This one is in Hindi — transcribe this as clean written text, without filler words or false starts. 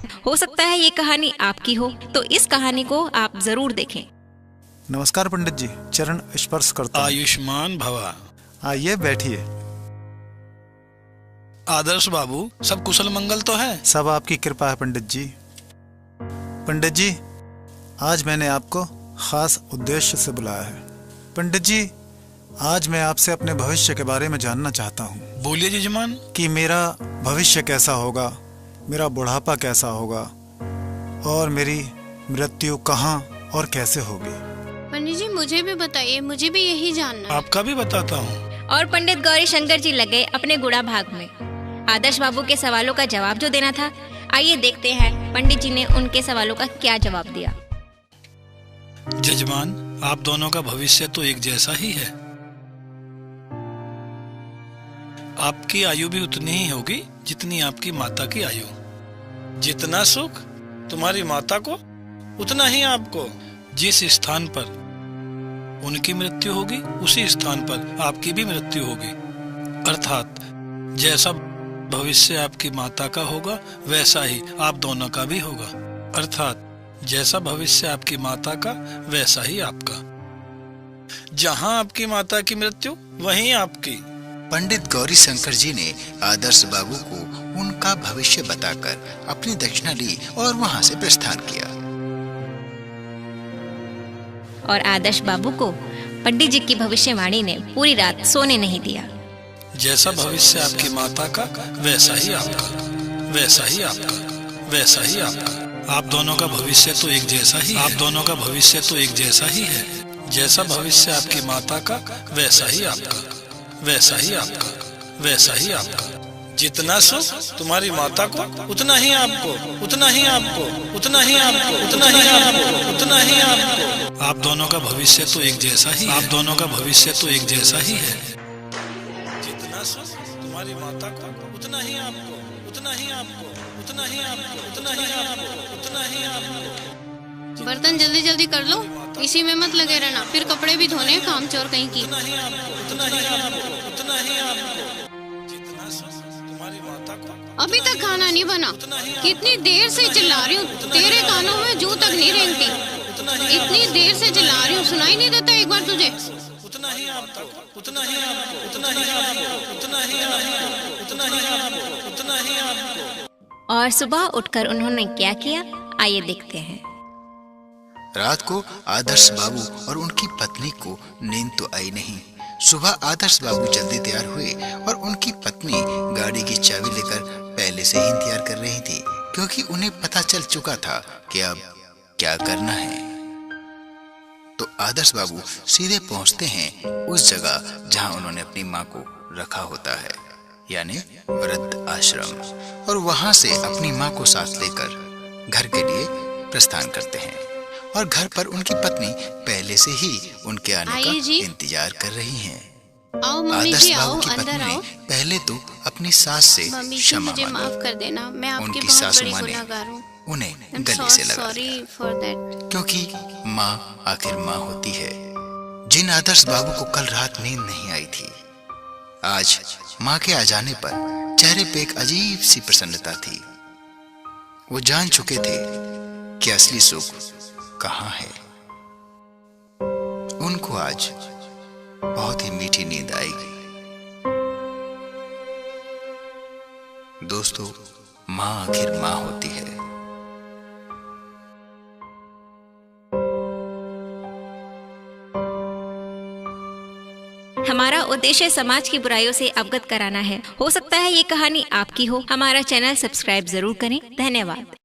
हो सकता है ये कहानी आपकी हो, तो इस कहानी को आप जरूर देखें। नमस्कार पंडित जी, चरण स्पर्श करता हूं। आयुष्मान भवा। आइए बैठिए। आदर्श बाबू, सब कुशल मंगल तो है? सब आपकी कृपा है पंडित जी। पंडित जी, आज मैंने आपको खास उद्देश्य से बुलाया है। पंडित जी, आज मैं आपसे अपने भविष्य के बारे में जानना चाहता हूँ। बोलिए जजमान। कि मेरा भविष्य कैसा होगा, मेरा बुढ़ापा कैसा होगा और मेरी मृत्यु कहाँ और कैसे होगी। पंडित जी, मुझे भी बताइए, मुझे भी यही जानना है। आपका भी बताता हूँ। और पंडित गौरी शंकर जी लगे अपने गुड़ा भाग में। आदर्श बाबू के सवालों का जवाब जो देना था, आइए देखते हैं पंडित जी ने उनके सवालों का क्या जवाब दिया। जजमान, आप दोनों का भविष्य तो एक जैसा ही है। आपकी आयु भी उतनी ही होगी जितनी आपकी माता की आयु। जितना सुख तुम्हारी माता को, उतना ही आपको। जिस स्थान पर उनकी मृत्यु होगी, उसी स्थान पर आपकी भी मृत्यु होगी। अर्थात जैसा भविष्य आपकी माता का होगा, वैसा ही आप दोनों का भी होगा। अर्थात जैसा भविष्य आपकी माता का, वैसा ही आपका। जहां आपकी माता की मृत्यु, वहीं आपकी। पंडित गौरी शंकर जी ने आदर्श बाबू को उनका भविष्य बताकर अपनी दक्षिणा ली और वहां से प्रस्थान किया। और आदर्श बाबू को पंडित जी की भविष्यवाणी ने पूरी रात सोने नहीं दिया। जैसा भविष्य आपकी माता का, वैसा ही आपका, वैसा ही आपका, वैसा ही आपका। आप दोनों का भविष्य तो एक जैसा ही, आप दोनों का भविष्य तो एक जैसा ही है। जैसा भविष्य आपकी माता का, वैसा ही आपका, वैसा ही आपका, वैसा ही आपका। जितना सुख तुम्हारी माता को, उतना ही आपको, उतना ही आपको, उतना ही आपको, उतना ही आपको, उतना ही आपको। आप दोनों का भविष्य तो एक जैसा ही, आप दोनों का भविष्य तो एक जैसा ही है। जितना सुख तुम्हारी माता को, उतना ही आपको, उतना ही आपको, उतना ही आपको, उतना ही आपको, उतना ही आपको। बर्तन जल्दी जल्दी कर लो, इसी में मत लगे रहना, फिर कपड़े भी धोने, काम चोर कहीं की। उतना ही आपको, उतना ही आपको, उतना ही आपको। जितना सुख तुम्हारी माता को। अभी तक खाना नहीं बना, कितनी देर से चिल्ला रही हूँ, तेरे कानों में जूं तक नहीं रेंगती। इतनी देर से चिल्ला रही हूँ, सुनाई नहीं देता एक बार तुझे? उतना ही आपको, उतना ही आपको, उतना ही आपको, उतना ही आपको, उतना ही आपको, उतना ही आपको। और सुबह उठकर उन्होंने क्या किया, आइए देखते हैं। रात को आदर्श बाबू और उनकी पत्नी को नींद तो आई नहीं। सुबह आदर्श बाबू जल्दी तैयार हुए और उनकी पत्नी गाड़ी की चाबी लेकर पहले से ही इंतजार कर रही थी, क्योंकि उन्हें पता चल चुका था कि अब क्या करना है। तो आदर्श बाबू सीधे पहुंचते हैं उस जगह जहां उन्होंने अपनी मां को रखा होता है, यानी वृद्ध आश्रम, और वहां से अपनी मां को साथ लेकर घर के लिए प्रस्थान करते हैं। और घर पर उनकी पत्नी पहले से ही उनके आने का इंतजार कर रही हैं। आओ मम्मी जी, आओ अंदर आओ। पहले तो अपनी सास से क्षमा मुझे माफ कर देना, मैं आपकी उनकी बहुत सासू बड़ी मां ने गुनहगार हूँ। उन्हें गले से लगा सॉरी फॉर दैट। क्योंकि माँ आखिर माँ होती है। जिन आदर्श बाबू को कल रात नींद नहीं आई थी, आज माँ के आ जाने पर चेहरे पे एक अजीब सी प्रसन्नता थी। वो जान चुके थे कि असली सुख कहाँ है। उनको आज बहुत ही मीठी नींद आएगी। दोस्तों, माँ आखिर माँ होती है। हमारा उद्देश्य समाज की बुराइयों से अवगत कराना है। हो सकता है ये कहानी आपकी हो। हमारा चैनल सब्सक्राइब जरूर करें। धन्यवाद।